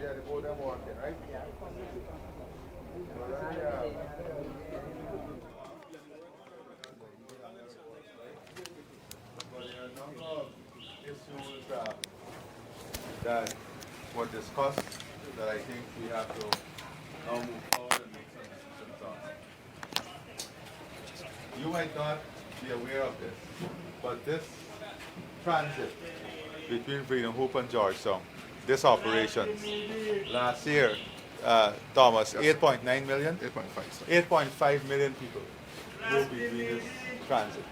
Yeah, the both them working, right? Yeah. But there are a number of issues that were discussed that I think we have to now move forward and make some decisions on. You might not be aware of this, but this transit between Freedom Hoop and Georgetown, this operation, last year, Thomas, 8.9 million? 8.5. 8.5 million people moved between this transit.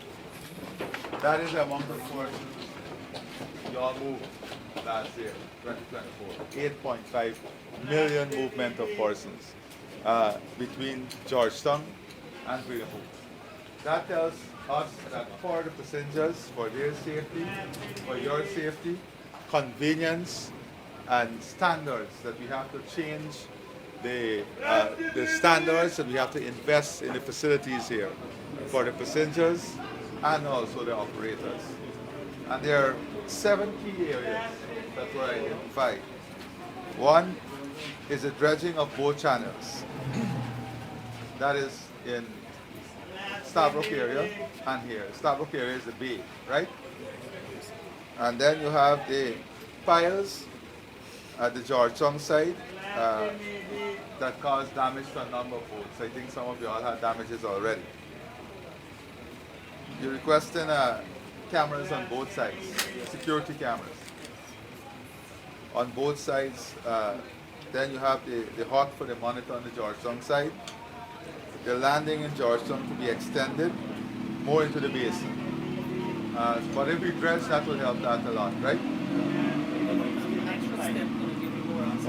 That is the amount of persons y'all moved last year, 2024. 8.5 million movement of persons between Georgetown and Freedom Hoop. That tells us that for the passengers, for their safety, for your safety, convenience, and standards, that we have to change the standards, and we have to invest in the facilities here for the passengers and also the operators. And there are 7 key areas that were identified. One is the dredging of both channels. That is in Stabrook area and here. Stabrook area is the bay, right? And then you have the piles at the Georgetown side that caused damage to a number of boats. I think some of you all had damages already. You're requesting cameras on both sides, security cameras on both sides. Then you have the hawk for the monitor on the Georgetown side. The landing in Georgetown to be extended more into the basin. But if we dredge, that will help that a lot, right?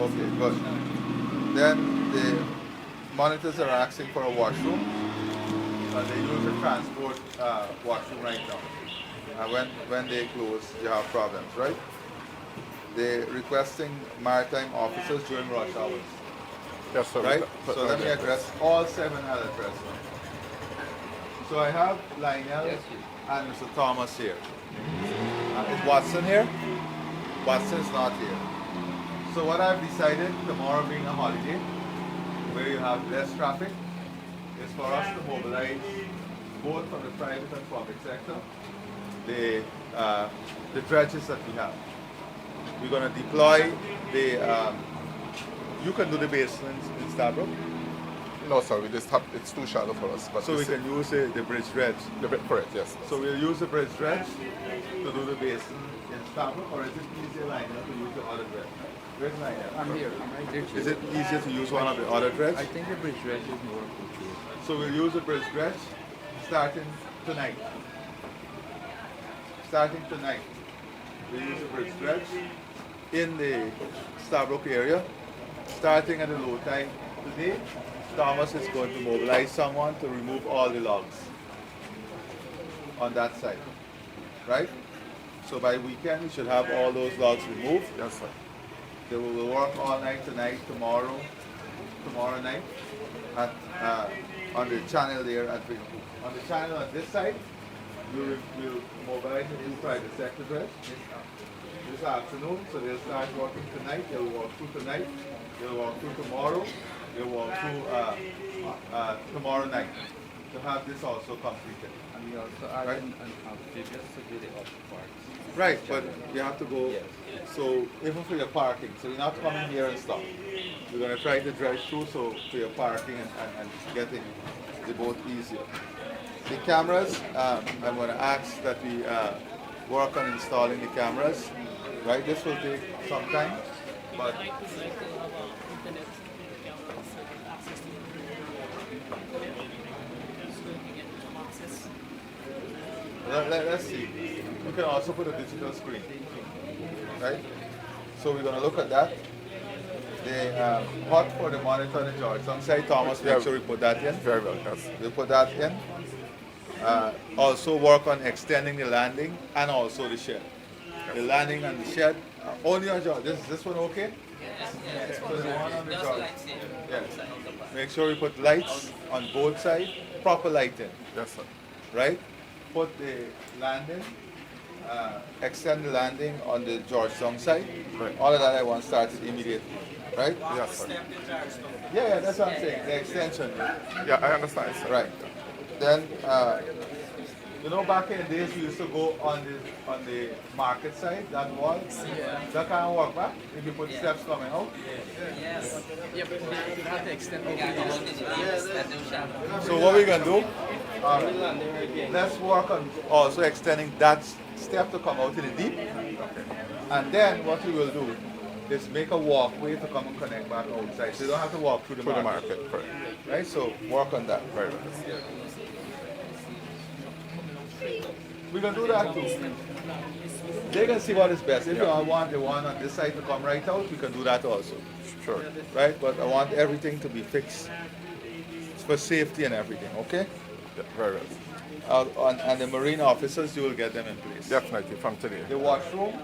Okay, good. Then the monitors are asking for a washroom. They use a transport washroom right now. When they close, you have problems, right? They're requesting maritime officers during rush hours. Yes, sir. Right? So let me address all 7 I'll address. So I have Lionel and Mr. Thomas here. Is Watson here? Watson is not here. So what I've decided, tomorrow being a holiday, where you have less traffic, is for us to mobilize both from the private and public sector the dredges that we have. We're going to deploy the. You can do the basement in Stabrook. No, sir. We just have, it's too shallow for us. But so we can use the bridge dredge. Correct, yes. So we'll use the bridge dredge to do the basin in Stabrook, or is it easier, Lionel, to use the other dredge? Where's Lionel? I'm here. I'm right there. Is it easier to use one of the other dredge? I think the bridge dredge is more appropriate. So we'll use the bridge dredge starting tonight. Starting tonight, we'll use the bridge dredge in the Stabrook area. Starting at the low tide today, Thomas is going to mobilize someone to remove all the logs on that side, right? So by weekend, we should have all those logs removed. Yes, sir. They will work all night tonight, tomorrow night, at, on the channel there at Vreed. On the channel on this side, we'll mobilize the new private sector dredge this afternoon. So they'll start working tonight. They'll walk through tonight. They'll walk through tomorrow. They'll walk through tomorrow night to have this also completed. And we also add an amphibious to do the upper parts. Right, but you have to go. Yes. So even for your parking, so you're not coming here and stop. We're going to try to drive through so for your parking and getting the boat easier. The cameras, I'm going to ask that we work on installing the cameras. Right, this will take some time, but let's see. You can also put a digital screen, right? So we're going to look at that. The hot for the monitor on the Georgetown side, Thomas, make sure we put that in. Very well, yes. We'll put that in. Also work on extending the landing and also the shed. The landing and the shed. Only on George. This one okay? Yes. So the one on the George. Yes. Make sure we put lights on both sides. Proper lighting. Yes, sir. Right? Put the landing. Extend the landing on the Georgetown side. Right. All of that I want started immediately. right? Yes, sir. Yeah, that's what I'm saying. The extension. Yeah, I understand, sir. Right. Then, back in the days we used to go on the market side, that wall. That can't work back if you put steps coming out. Yes. Yeah, but you have to extend over the So what we're gonna do? Let's work on also extending that step to come out in the deep. And then what we will do is make a walkway to come and connect back outside. So you don't have to walk through the Through the market. market, correct. Right? So work on that. Very well. We're gonna do that too. They can see what is best. If you want the one on this side to come right out, we can do that also. Sure. Right? But I want everything to be fixed for safety and everything, okay? Yeah, very well. And the marine officers, you will get them in place. Definitely, from today. The washroom,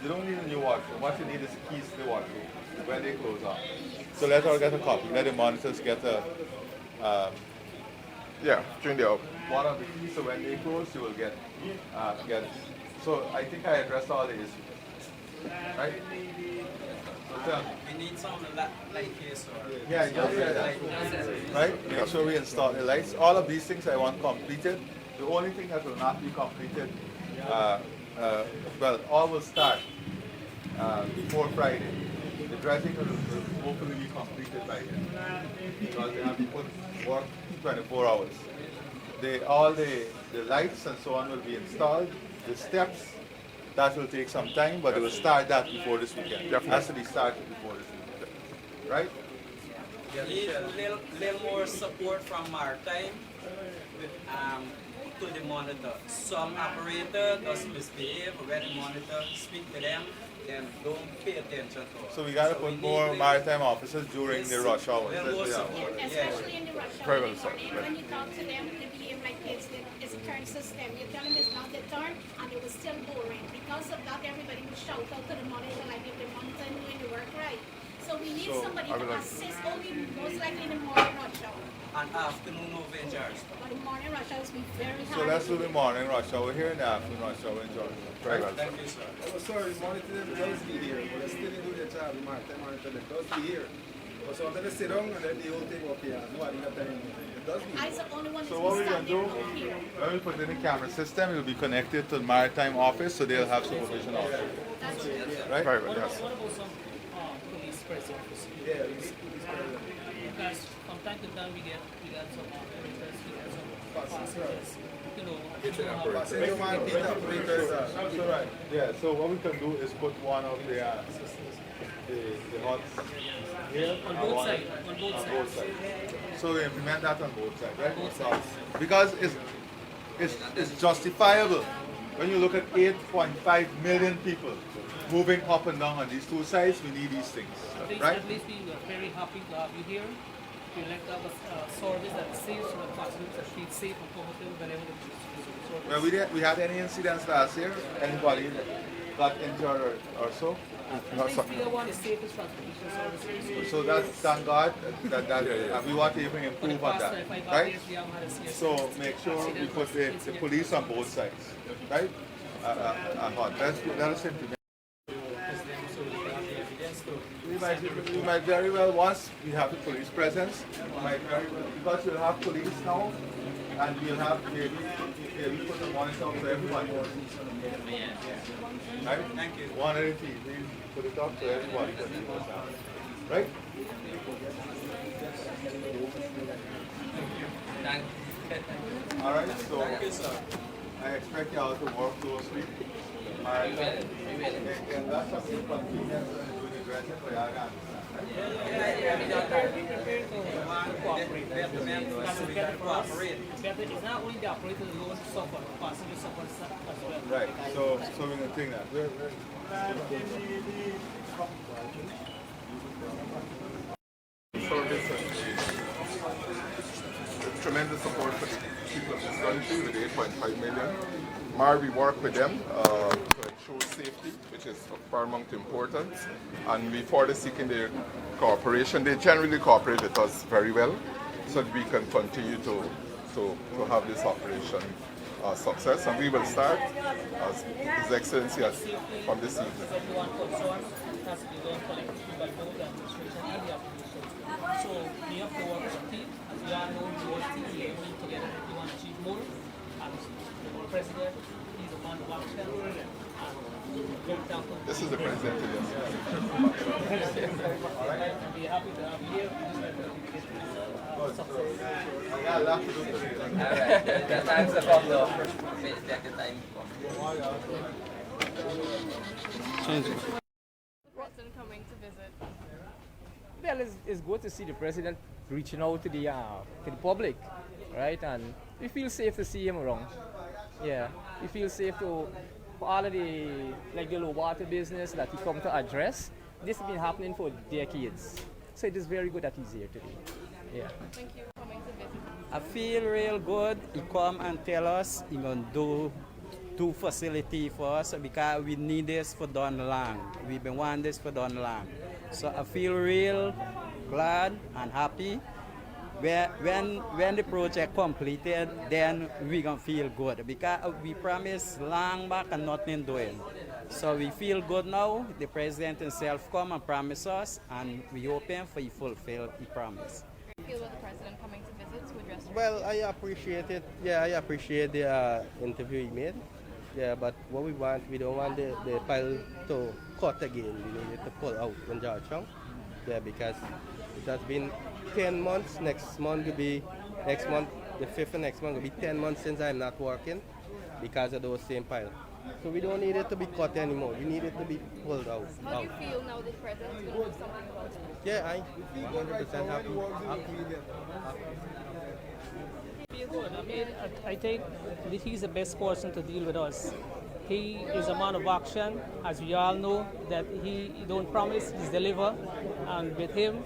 you don't need a new washroom. What you need is keys to the washroom when they close on. So let her get a copy. Let the monitors get Yeah, during the hour. one of the keys, so when they close, you will get it. So I think I addressed all the issues. Right? So tell me. We need some light here, sir. Yeah, just say that. Right? Make sure we install the lights. All of these things I want completed. The only thing that will not be completed, all will start before Friday. The dressing will hopefully be completed by then. Because they have to put work 24 hours. All the lights and so on will be installed. The steps, that will take some time, but they will start that before this weekend. It has to be started before this weekend. Right? Need a little more support from Maritime to the monitor. Some operator doesn't misbehave when the monitor speak to them, then don't pay attention to us. So we got to put more maritime officers during the rush hours. Especially in the rush Very hour well in the said. morning, when you talk to them, they behave like it's a turn system. You tell them it's not the turn, and it was still boring. Because of that, everybody would shout out to the monitor like if the monitor is doing the work right. So we need somebody to assist only most likely in the morning rush hour. And afternoon over in Charleston. But the morning rush hour is be very hard. So let's do the morning rush hour here and the afternoon rush hour in Georgia. Very well. Thank you, sir. Oh, sorry, monitor them does be here, but they still do their job. The maritime monitor them does be here. But so I'm going to sit down and let the whole thing up here. No, I didn't have time. It does be I here. the only one So that's what we're standing going to do, out here. when we put in the camera system, it will be connected to the maritime office, so they'll have supervision also. That's it. Right? Very well, yes. What about some police presence? Yeah, we need police presence. Because from time to time we get some operators, we get some passengers, Passenger man, Peter, operators. That's all right. Yeah, so what we can do is put one of the huts here on and both one sides. On both on sides. both sides. So we implement that on both sides, right? Both sides. Because it's justifiable when you look at 8.5 million people moving up and down on these two sides. We need these things, right? At least we are very happy to have you here. We like to have a service that is safe so that passengers that feel safe and comfortable whenever they service. Well, we had any incidents last year? Anybody got injured or so? At least we are one of the safest transportation services. So that's thank God that and we want to even improve on that, right? So make sure we put the police on both sides, right? Let us implement. We might very well, once we have the police presence, we might very well, because we'll have police now, and we'll have maybe put the monitor up so everybody can see. Right? Thank you. One at a TV, put it up so everybody can see what's happening. Right? All right, so Thank you, sir. I expect y'all to work closely. All right. And that's a big convenience when you're doing the dressing for y'all to understand. It's not only the operator alone suffer, passengers suffer as well. Right, so we're going to think that. Service and tremendous support for the people of this country with 8.5 million. We work with them to ensure safety, which is of paramount importance, and we further seeking their cooperation. They generally cooperate with us very well, so that we can continue to have this operation success, and we will start, as His Excellency has, from this evening. One concern has to be done collectively by both administration know the whole team is working together and we want to achieve more. And the president, he's a man of action. And very thankful. This is the president today. And we're happy to have you here. Success. I got a lot to do today. Alright, the time's come now. Take the time. President coming to visit. Well, it's good to see the president reaching out to the public, right? And we feel safe to see him around. Yeah, we feel safe to for all of the low water business that he come to address. This has been happening for decades, so it is very good that he's here today. Yeah. Thank you for coming to visit. I feel real good. He come and tell us he gonna do facility for us because we need this for done long. We've been wanting this for done long. So I feel real glad and happy. When the project completed, then we gonna feel good because we promised long back and nothing doing. So we feel good now. The president himself come and promise us, and we hoping for he fulfill his promise. How do you feel about the president coming to visit to address your Well, I appreciate it. Yeah, I appreciate the interview he made. Yeah, but what we don't want the pile to cut again. We need it to pull out in Georgetown. Yeah, because it has been 10 months. Next month, the 5th of next month will be 10 months since I'm not working because of those same pile. So we don't need it to be cut anymore. We need it to be pulled out. How do you feel now the president's going to do something about it? Yeah, I 100% happy. Feel good. I mean, I think that he's the best person to deal with us. He is a man of action, as we all know, that he don't promise, he's deliver, and with him,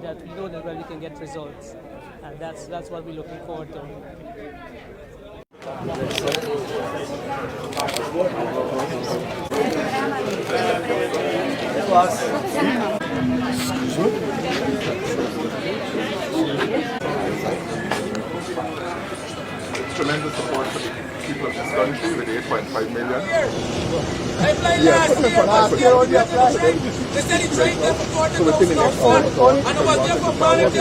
that we know that we can get results, and that's what we're looking forward to. Tremendous support for the people of this country with 8.5 million. They said he trained them for 40,000 and I was there for 5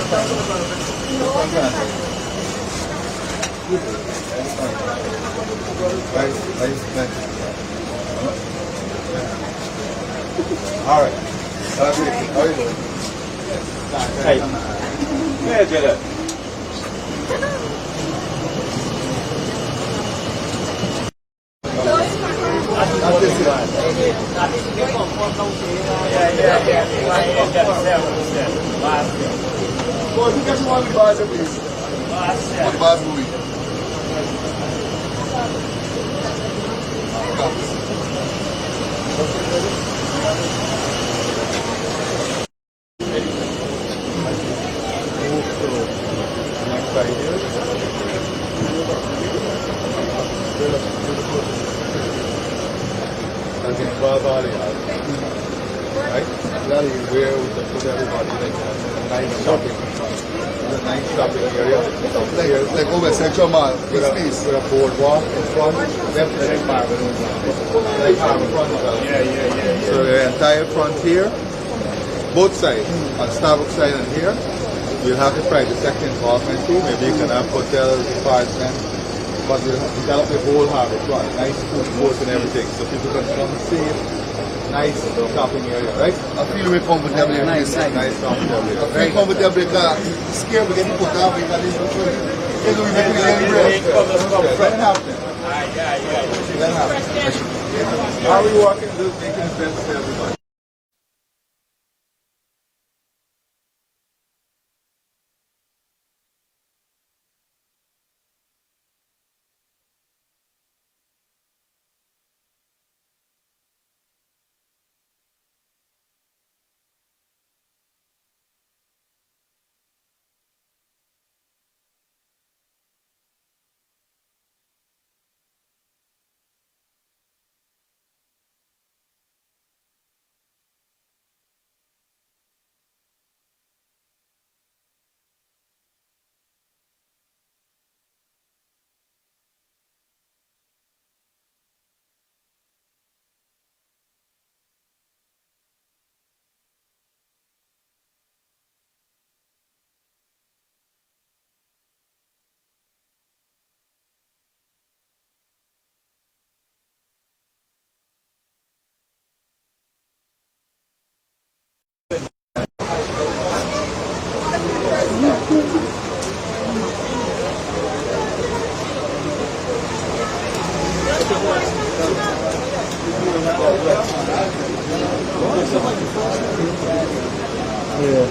All right. How are you doing? Hey. Yeah, Jada. Right? That is where we can put everybody like nice shopping. A nice shopping area. Like over Central Mall, with a boardwalk in front, definitely Marvin. Like Marvin front as well. So the entire front here, both sides, on Starbucks side and here, you'll have the private sector involvement too. Maybe you can have hotels, apartments, but we'll develop the whole harbor front, nice food courts and everything, so people can come and see it. Nice shopping area, right? I feel very comfortable here. Nice comfortable area. I feel comfortable because it's scared we get put down because it's let it happen. Let it happen. How are we working to making it better for everybody? Yeah.